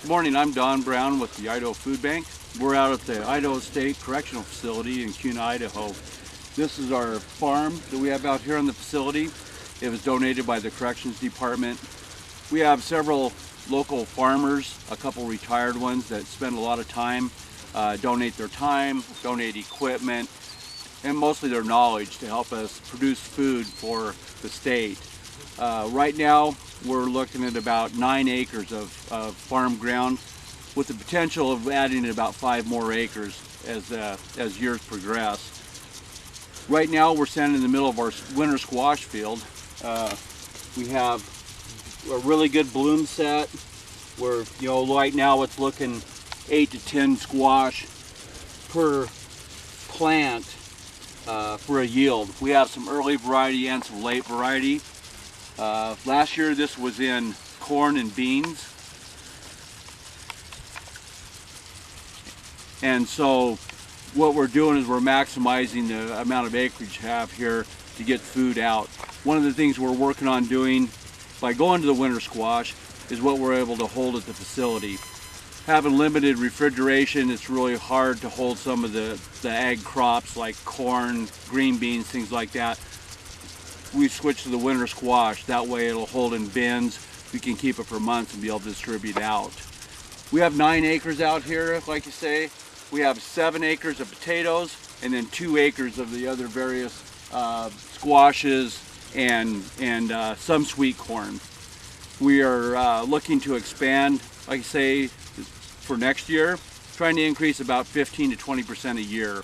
Good morning, I'm Don Brown with the Idaho Food Bank. We're out at the Idaho State Correctional Facility in Kuna, Idaho. This is our farm that we have out here in the facility. It was donated by the Corrections Department. We have several local farmers, a couple retired ones that spend a lot of time, donate their time, donate equipment, and mostly their knowledge to help us produce food for the state. Right now, we're looking at about 9 acres of farm ground with the potential of adding about 5 more acres as years progress. Right now, we're standing in the middle of our winter squash field. We have a really good bloom set where, right now it's looking 8 to 10 squash per plant for a yield. We have some early variety and some late variety. Last year this was in corn and beans. And so what we're doing is we're maximizing the amount of acreage we have here to get food out. One of the things we're working on doing by going to the winter squash is what we're able to hold at the facility. Having limited refrigeration, it's really hard to hold some of the ag crops like corn, green beans, things like that. We switched to the winter squash. That way it'll hold in bins. We can keep it for months and be able to distribute out. We have 9 acres out here, like you say. We have 7 acres of potatoes and then 2 acres of the other various squashes and some sweet corn. We are looking to expand, like I say, for next year, trying to increase about 15 to 20% a year.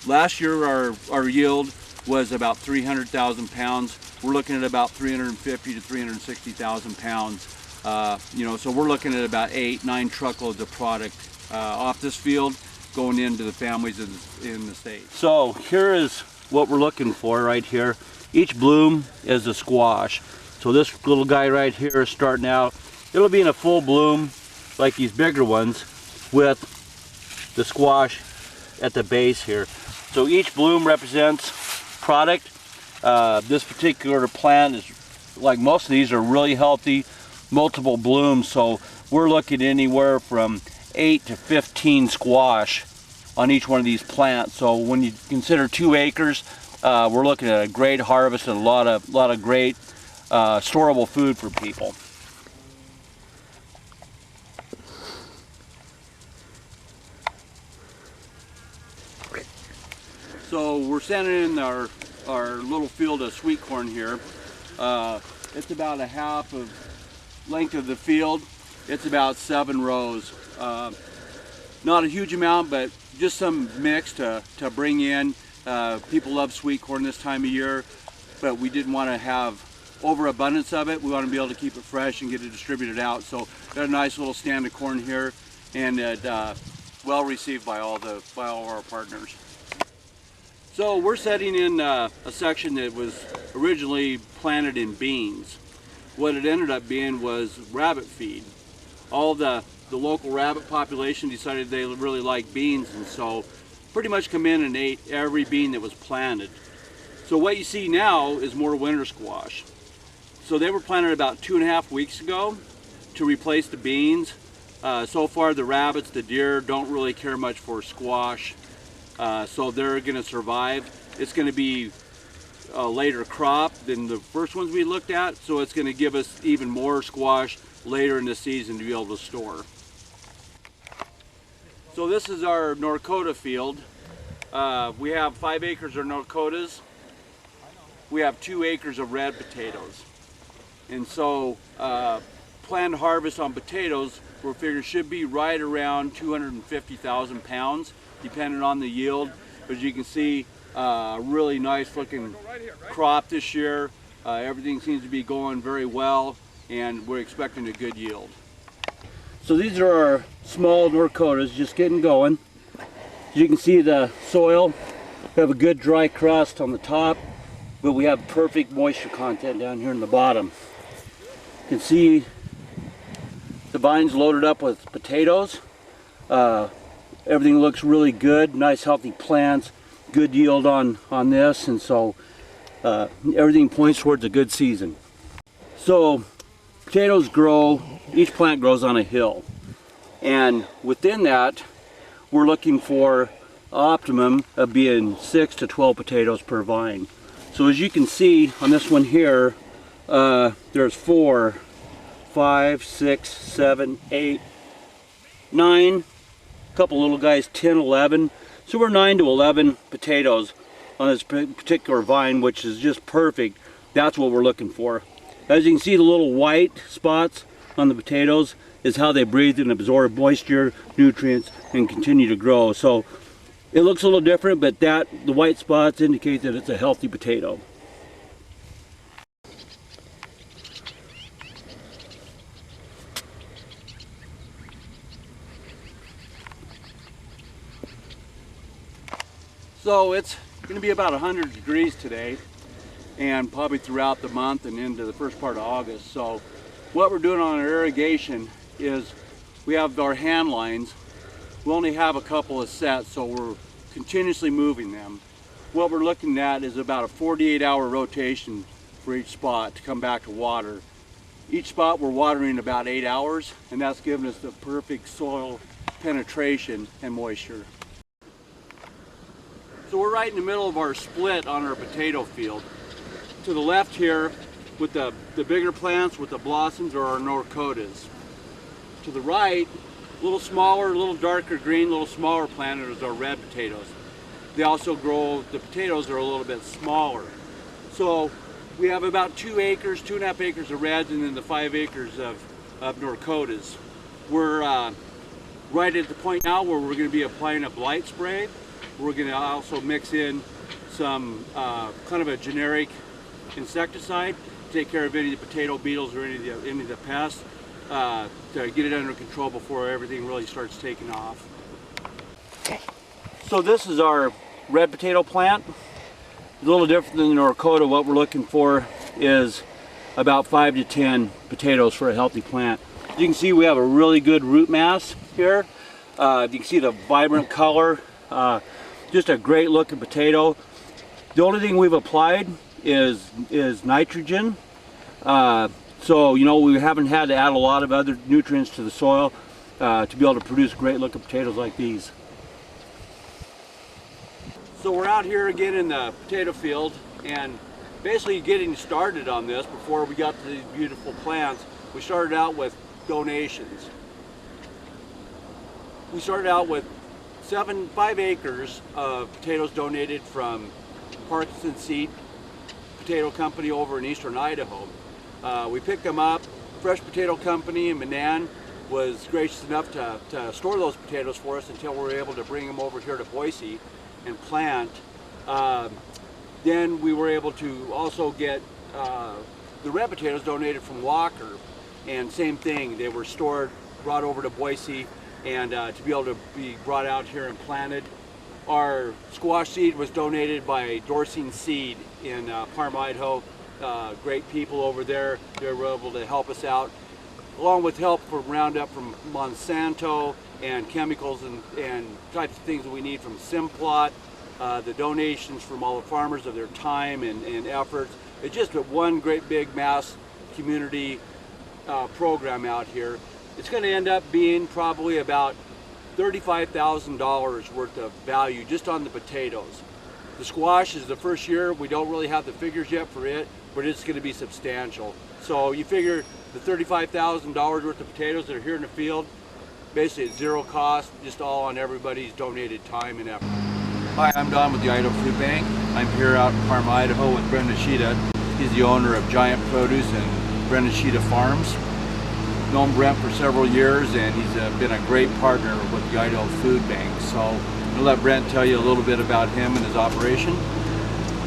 Last year our yield was about 300,000 pounds. We're looking at about 350 to 360,000 pounds. So we're looking at about 8-9 truckloads of product off this field going into the families in the state. So here is what we're looking for right here. Each bloom is a squash. So this little guy right here is starting out. It'll be in a full bloom like these bigger ones with the squash at the base here. So each bloom represents product. This particular plant is, like most of these, are really healthy, multiple blooms. So we're looking anywhere from 8 to 15 squash on each one of these plants. So when you consider 2 acres, we're looking at a great harvest and a lot of great storable food for people. So we're standing in our little field of sweet corn here. It's about a half of length of the field. It's about 7 rows. Not a huge amount, but just some mix to bring in. People love sweet corn this time of year, but we didn't want to have overabundance of it. We want to be able to keep it fresh and get it distributed out. So got a nice little stand of corn here, and it well received by all our partners. So we're setting in a section that was originally planted in beans. What it ended up being was rabbit feed. All the local rabbit population decided they really like beans, and so pretty much come in and ate every bean that was planted. So what you see now is more winter squash. So they were planted about 2.5 weeks ago to replace the beans. So far the rabbits, the deer, don't really care much for squash. So they're going to survive. It's going to be a later crop than the first ones we looked at, so it's going to give us even more squash later in the season to be able to store. So this is our Norcota field. We have 5 acres of Norcotas. We have 2 acres of red potatoes. And so planned harvest on potatoes, we're figuring should be right around 250,000 pounds. Depending on the yield. As you can see, really nice looking crop this year. Everything seems to be going very well, and we're expecting a good yield. So these are our small Norcotas just getting going. As you can see, the soil, we have a good dry crust on the top, but we have perfect moisture content down here in the bottom. You can see the vines loaded up with potatoes. Everything looks really good, nice healthy plants, good yield on this, and so everything points towards a good season. So potatoes grow, each plant grows on a hill. And within that, we're looking for optimum of being 6 to 12 potatoes per vine. So as you can see on this one here, there's 4, 5, 6, 7, 8, 9, a couple little guys, 10, 11. So we're 9 to 11 potatoes on this particular vine, which is just perfect. That's what we're looking for. As you can see, the little white spots on the potatoes is how they breathe and absorb moisture, nutrients, and continue to grow. So it looks a little different, but the white spots indicate that it's a healthy potato. So it's going to be about 100 degrees today, and probably throughout the month and into the first part of August. So what we're doing on our irrigation is we have our hand lines. We only have a couple of sets, so we're continuously moving them. What we're looking at is about a 48-hour rotation for each spot to come back to water. Each spot we're watering about 8 hours, and that's giving us the perfect soil penetration and moisture. So we're right in the middle of our split on our potato field. To the left here, with the bigger plants with the blossoms, are our Norcotas. To the right, a little smaller, a little darker green, a little smaller planters are red potatoes. They also grow, the potatoes are a little bit smaller. So we have about 2 acres, 2.5 acres of reds, and then the 5 acres of Norcotas. We're right at the point now where we're going to be applying a blight spray. We're going to also mix in some kind of a generic insecticide to take care of any of the potato beetles or any of the pests, to get it under control before everything really starts taking off. Okay. So this is our red potato plant. A little different than the Norcota. What we're looking for is about 5 to 10 potatoes for a healthy plant. As you can see, we have a really good root mass here. You can see the vibrant color. Just a great looking potato. The only thing we've applied is nitrogen. So, you know, we haven't had to add a lot of other nutrients to the soil to be able to produce great looking potatoes like these. So we're out here again in the potato field, and basically getting started on this before we got to these beautiful plants. We started out with donations. We started out with 5 acres of potatoes donated from Parkinson Seed Potato Company over in eastern Idaho. We picked them up. Fresh Potato Company in Manan was gracious enough to store those potatoes for us until we were able to bring them over here to Boise and plant. Then we were able to also get the red potatoes donated from Walker, and same thing, they were stored, brought over to Boise, and to be able to be brought out here and planted. Our squash seed was donated by Dorsing Seed in Parma, Idaho. Great people over there. They were able to help us out, along with help from Roundup from Monsanto and chemicals and types of things that we need from Simplot. The donations from all the farmers of their time and efforts. It's just one great big mass community program out here. It's going to end up being probably about $35,000 worth of value just on the potatoes. The squash is the first year. We don't really have the figures yet for it, but it's going to be substantial. So you figure the $35,000 worth of potatoes that are here in the field, basically at zero cost, just all on everybody's donated time and effort. Hi, I'm Don with the Idaho Food Bank. I'm here out in Parma, Idaho with Brendan Sheeta. He's the owner of Giant Produce and Brendan Sheeta Farms. Known Brent for several years, and he's been a great partner with the Idaho Food Bank. So I'll let Brent tell you a little bit about him and his operation.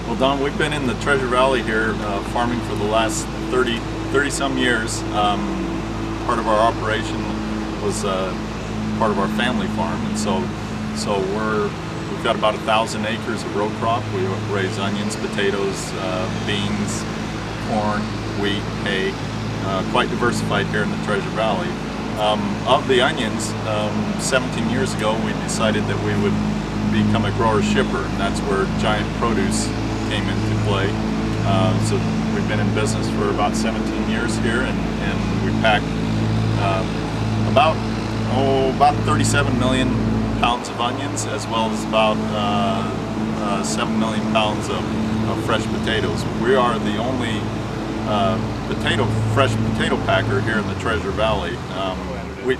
Well, Don, we've been in the Treasure Valley here farming for the last 30 some years. Part of our operation was part of our family farm, and so we've got about 1,000 acres of row crop. We raise onions, potatoes, beans, corn, wheat, hay. Quite diversified here in the Treasure Valley. Of the onions, 17 years ago we decided that we would become a grower shipper, and that's where Giant Produce came into play. So we've been in business for about 17 years here, and we pack about about 37 million pounds of onions, as well as about 7 million pounds of fresh potatoes. We are the only fresh potato packer here in the Treasure Valley. We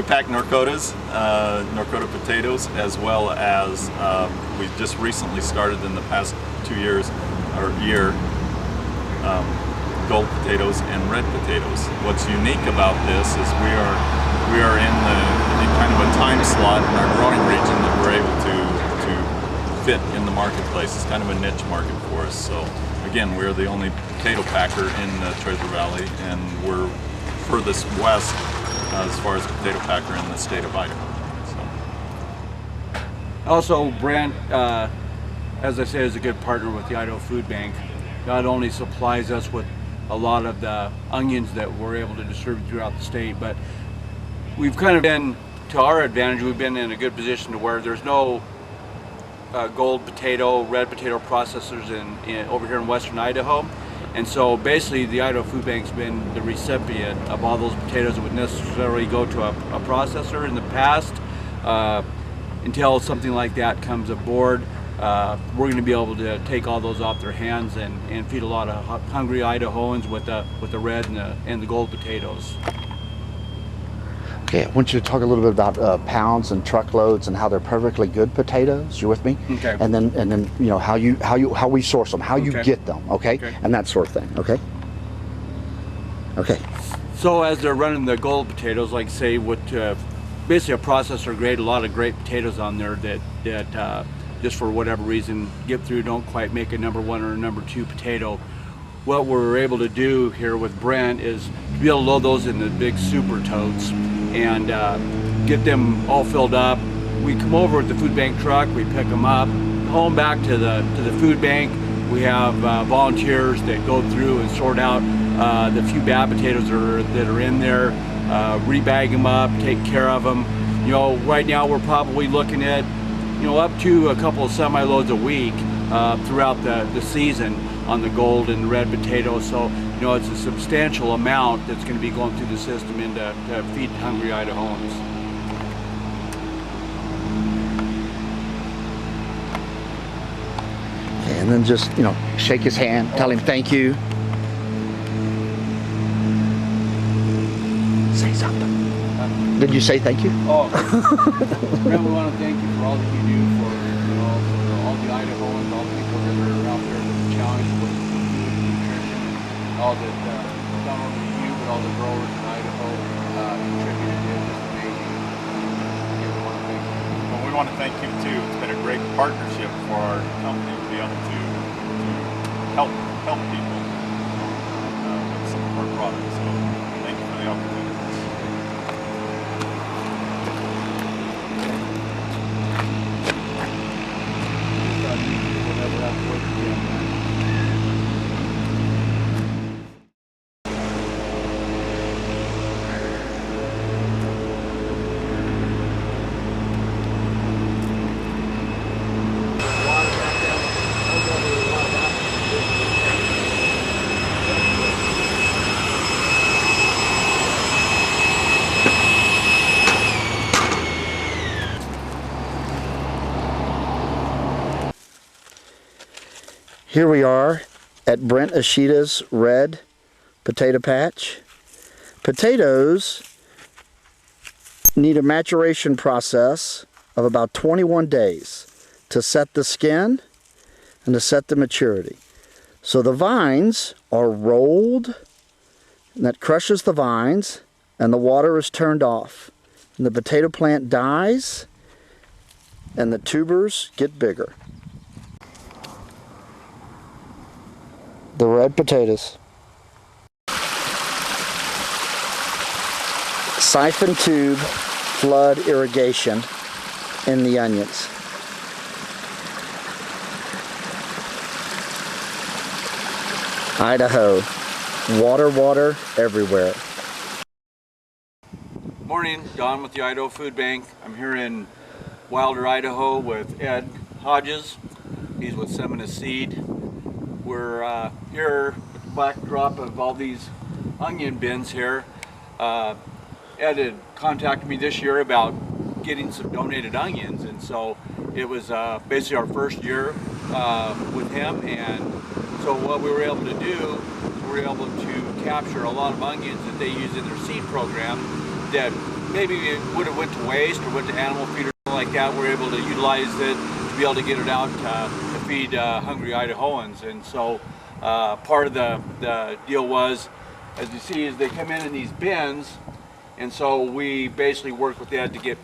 pack Norcotas, Norcota potatoes, as well as we just recently started in the past 2 years or year gold potatoes and red potatoes. What's unique about this is we are in kind of a time slot in our growing region that we're able to fit in the marketplace. It's kind of a niche market for us. So again, we're the only potato packer in the Treasure Valley, and we're furthest west as far as potato packer in the state of Idaho. So. Also, Brent, as I said, is a good partner with the Idaho Food Bank. Not only supplies us with a lot of the onions that we're able to distribute throughout the state, but we've kind of been, to our advantage, we've been in a good position to where there's no gold potato, red potato processors over here in western Idaho. And so basically the Idaho Food Bank's been the recipient of all those potatoes that would necessarily go to a processor in the past. Until something like that comes aboard, we're going to be able to take all those off their hands and feed a lot of hungry Idahoans with the red and the gold potatoes. Okay, I want you to talk a little bit about pounds and truckloads and how they're perfectly good potatoes. You with me? Okay. And then you know how we source them, how you get them, okay? And that sort of thing. Okay. Okay. So as they're running the gold potatoes, like say with basically a processor grade, a lot of great potatoes on there that just for whatever reason get through, don't quite make a number 1 or a number 2 potato. What we're able to do here with Brent is to be able to load those in the big super totes and get them all filled up. We come over with the food bank truck, we pick them up, haul them back to the food bank. We have volunteers that go through and sort out the few bad potatoes that are in there, rebag them up, take care of them. You know, right now we're probably looking at, you know, up to a couple of semi-loads a week throughout the season on the gold and red potatoes. So, you know, it's a substantial amount that's going to be going through the system to feed hungry Idahoans. And then just, you know, shake his hand, tell him thank you. Say something. Did you say thank you? Oh, Brent, we want to thank you for all that you do for, you know, for all the Idahoans, all the people that are out there that are challenged with food and nutrition, and all that, not only you, but all the growers in Idaho contributed to it. Just amazing. Yeah, we want to thank you. Well, we want to thank you too. It's been a great partnership for our company to be able to help people with some of our products. So thank you for the opportunity. Here we are at Brent Ishita's red potato patch. Potatoes need a maturation process of about 21 days to set the skin and to set the maturity. So the vines are rolled, and that crushes the vines, and the water is turned off. And the potato plant dies, and the tubers get bigger. The red potatoes. Siphon tube flood irrigation in the onions. Idaho. Water everywhere. Morning, Don with the Idaho Food Bank. I'm here in Wilder, Idaho with Ed Hodges. He's with Semina Seed. We're here with the backdrop of all these onion bins here. Ed had contacted me this year about getting some donated onions, and so it was basically our first year with him. And so what we were able to do, we were able to capture a lot of onions that they use in their seed program that maybe it would have went to waste or went to animal feed or something like that. We're able to utilize it to be able to get it out to feed hungry Idahoans. And so part of the deal was, as you see, is they come in these bins, and so we basically work with Ed to get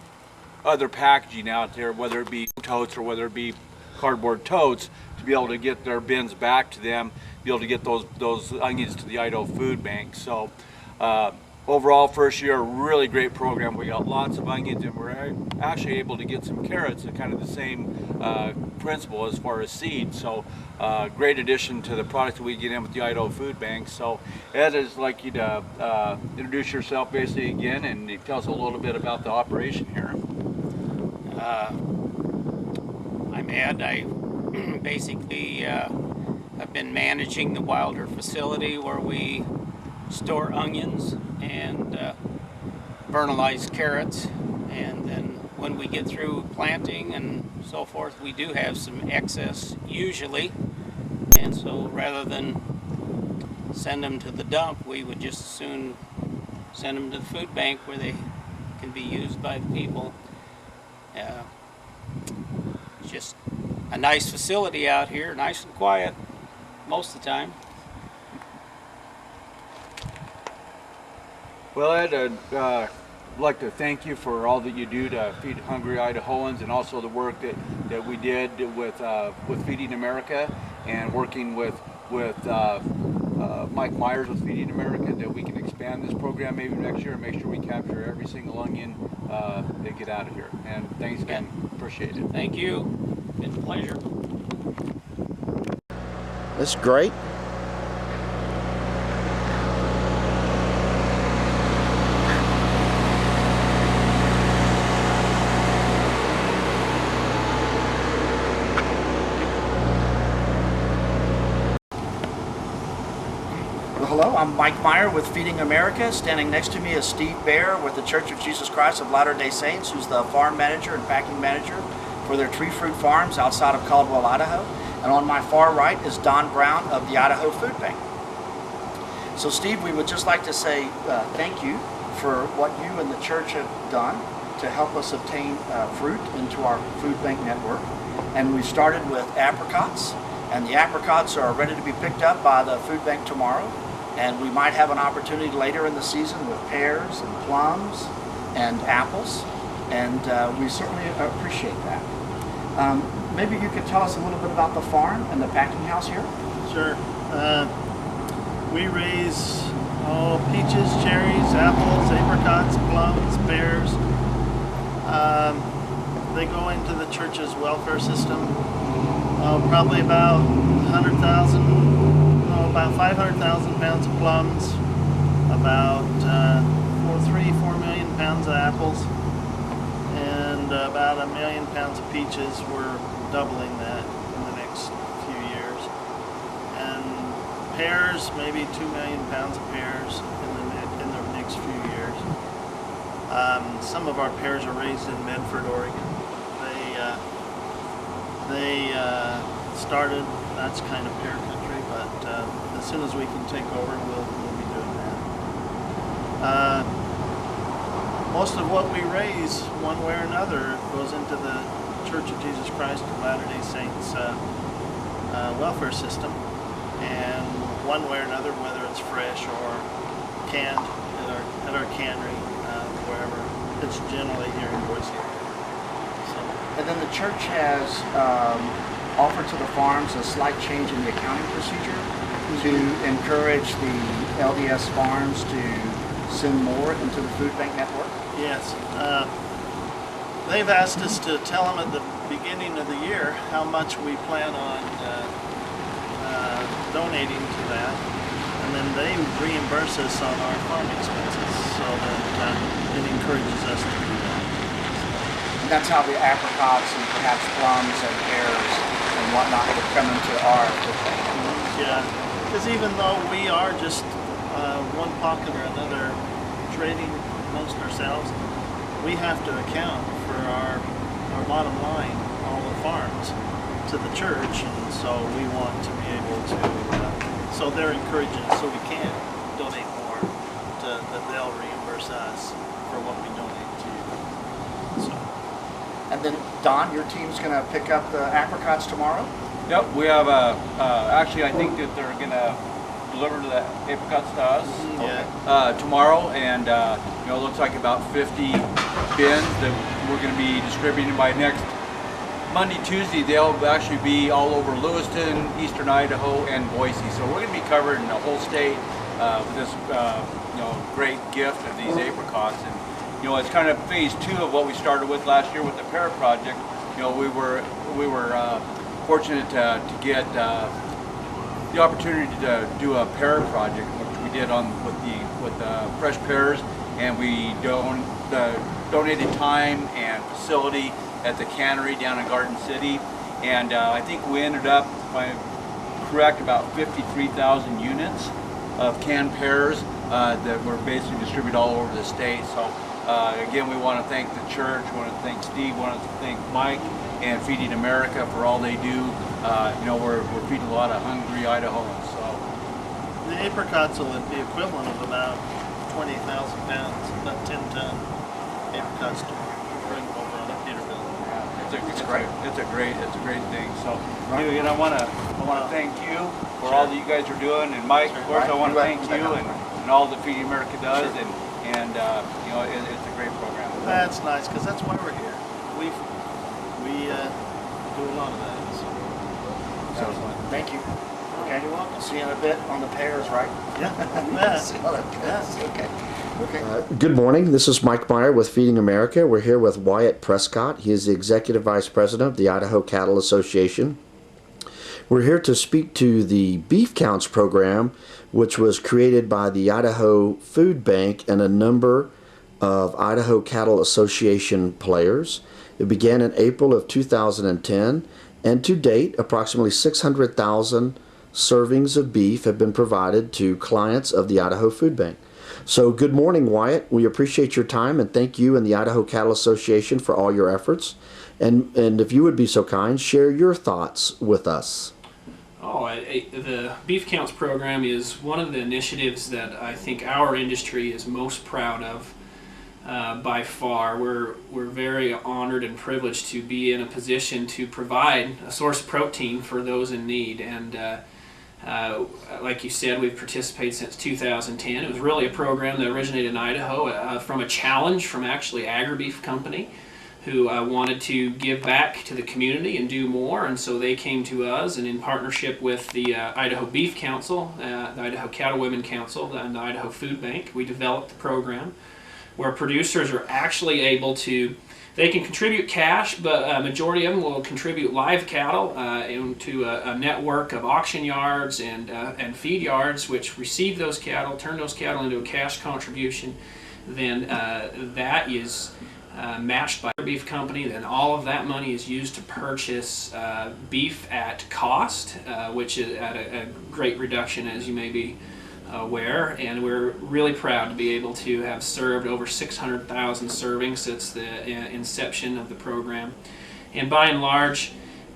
other packaging out there, whether it be totes or whether it be cardboard totes, to be able to get their bins back to them, be able to get those onions to the Idaho Food Bank. So overall, first year, really great program. We got lots of onions, and we're actually able to get some carrots at kind of the same principle as far as seed. So great addition to the product that we get in with the Idaho Food Bank. So Ed, I'd like you to introduce yourself basically again, and tell us a little bit about the operation here. I'm Ed. I basically have been managing the Wilder facility where we store onions and vernalize carrots, and then when we get through planting and so forth, we do have some excess usually, and so rather than send them to the dump, we would just as soon send them to the food bank where they can be used by the people. It's just a nice facility out here, nice and quiet most of the time. Well, Ed, I'd like to thank you for all that you do to feed hungry Idahoans, and also the work that we did with Feeding America, and working with Mike Myers with Feeding America, that we can expand this program maybe next year and make sure we capture every single onion they get out of here. And thanks again. Appreciate it. Thank you. Been a pleasure. This is great. Hello, I'm Mike Meyer with Feeding America. Standing next to me is Steve Baer with the Church of Jesus Christ of Latter-day Saints, who's the farm manager and packing manager for their tree fruit farms outside of Caldwell, Idaho. And on my far right is Don Brown of the Idaho Food Bank. So Steve, we would just like to say thank you for what you and the church have done to help us obtain fruit into our food bank network. And we started with apricots, and the apricots are ready to be picked up by the food bank tomorrow. And we might have an opportunity later in the season with pears and plums and apples, and we certainly appreciate that. Maybe you could tell us a little bit about the farm and the packing house here? Sure. We raise peaches, cherries, apples, apricots, plums, pears. They go into the church's welfare system. Probably about 500,000 pounds of plums, about 4 million pounds of apples, and about 1 million pounds of peaches. We're doubling that in the next few years. And pears, maybe 2 million pounds of pears in the next few years. Some of our pears are raised in Medford, Oregon. They started, that's kind of pear country, but as soon as we can take over, we'll be doing that. Most of what we raise, one way or another, goes into the Church of Jesus Christ of Latter-day Saints welfare system, and one way or another, whether it's fresh or canned at our cannery, wherever, it's generally here in Boise. And then the church has offered to the farms a slight change in the accounting procedure to encourage the LDS farms to send more into the food bank network? Yes. They've asked us to tell them at the beginning of the year how much we plan on donating to that, and then they reimburse us on our farm expenses, so that it encourages us to do that. And that's how the apricots and perhaps plums and pears and whatnot would come into our food bank. Yeah, because even though we are just one pocket or another trading amongst ourselves, we have to account for our bottom line, all the farms, to the church, and so we want to be able to, so they're encouraging us so we can donate more, that they'll reimburse us for what we donate to you. So. And then Don, your team's going to pick up the apricots tomorrow? Yep, we have actually I think that they're gonna deliver the apricots to us tomorrow, and you know, it looks like about 50 bins that we're gonna be distributing by next Monday, Tuesday. They'll actually be all over Lewiston, Eastern Idaho, and Boise. So we're gonna be covering the whole state with this you know, great gift of these apricots. And you know, it's kind of phase 2 of what we started with last year with the pear project. You know, we were fortunate to get the opportunity to do a pear project, which we did with the fresh pears, and we donated time and facility at the cannery down in Garden City, and I think we ended up, if I'm correct, about 53,000 units of canned pears that were basically distributed all over the state. So again, we want to thank the church, we want to thank Steve, we want to thank Mike and Feeding America for all they do. You know, we're feeding a lot of hungry Idahoans. So the apricots will be equivalent of about 20,000 pounds, about 10-ton apricots to bring over on a Peterbilt. Yeah, it's a great thing. So again, I want to thank you for all that you guys are doing, and Mike, of course, I want to thank you and all that Feeding America does, and you know, it's a great program. That's nice, because that's why we're here. We do a lot of that. So thank you. Okay, you're welcome. See you in a bit on the pears, right? Yeah. See how that goes. Okay. Okay. Good morning. This is Mike Meyer with Feeding America. We're here with Wyatt Prescott. He is the Executive Vice President of the Idaho Cattle Association. We're here to speak to the Beef Counts program, which was created by the Idaho Food Bank and a number of Idaho Cattle Association players. It began in April of 2010, and to date, approximately 600,000 servings of beef have been provided to clients of the Idaho Food Bank. So good morning, Wyatt. We appreciate your time, and thank you and the Idaho Cattle Association for all your efforts. And if you would be so kind, share your thoughts with us. The Beef Counts program is one of the initiatives that I think our industry is most proud of. By far, we're very honored and privileged to be in a position to provide a source of protein for those in need. And like you said, we've participated since 2010. It was really a program that originated in Idaho from a challenge from actually AgriBeef Company, who wanted to give back to the community and do more, and so they came to us, and in partnership with the Idaho Beef Council, the Idaho Cattlewomen Council, and the Idaho Food Bank, we developed the program where producers are actually able to, they can contribute cash, but a majority of them will contribute live cattle into a network of auction yards and feed yards, which receive those cattle, turn those cattle into a cash contribution. Then that is matched by a beef company. Then all of that money is used to purchase beef at cost, which is at a great reduction, as you may be aware. And we're really proud to be able to have served over 600,000 servings since the inception of the program. And by and large,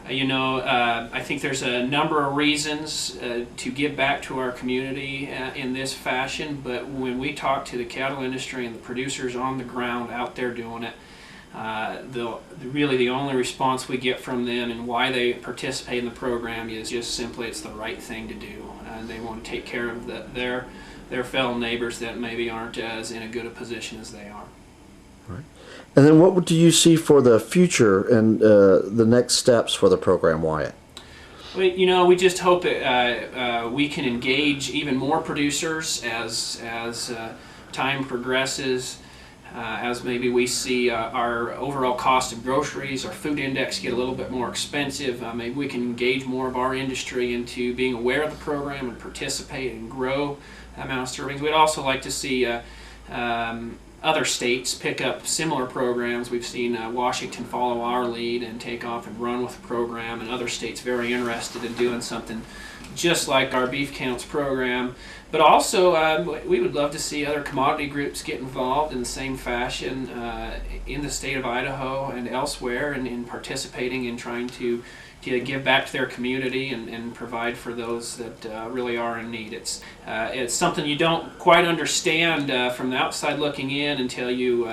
you know, I think there's a number of reasons to give back to our community in this fashion, but when we talk to the cattle industry and the producers on the ground out there doing it, really the only response we get from them and why they participate in the program is just simply it's the right thing to do. They want to take care of their fellow neighbors that maybe aren't as in a good a position as they are. Right. And then what do you see for the future and the next steps for the program, Wyatt? Well, you know, we just hope that we can engage even more producers as time progresses, as maybe we see our overall cost of groceries, our food index get a little bit more expensive. Maybe we can engage more of our industry into being aware of the program and participate and grow the amount of servings. We'd also like to see other states pick up similar programs. We've seen Washington follow our lead and take off and run with the program, and other states very interested in doing something just like our Beef Counts program. But also, we would love to see other commodity groups get involved in the same fashion in the state of Idaho and elsewhere, and in participating in trying to give back to their community and provide for those that really are in need. It's something you don't quite understand from the outside looking in until you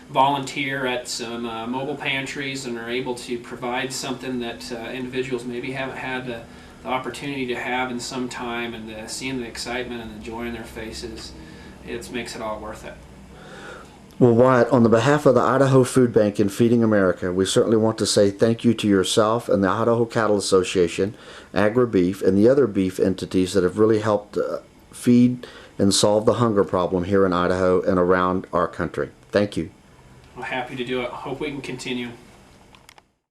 volunteer at some mobile pantries and are able to provide something that individuals maybe haven't had the opportunity to have in some time, and seeing the excitement and the joy in their faces, it makes it all worth it. Well, Wyatt, on the behalf of the Idaho Food Bank and Feeding America, we certainly want to say thank you to yourself and the Idaho Cattle Association, AgriBeef, and the other beef entities that have really helped feed and solve the hunger problem here in Idaho and around our country. Thank you. I'm happy to do it. Hope we can continue.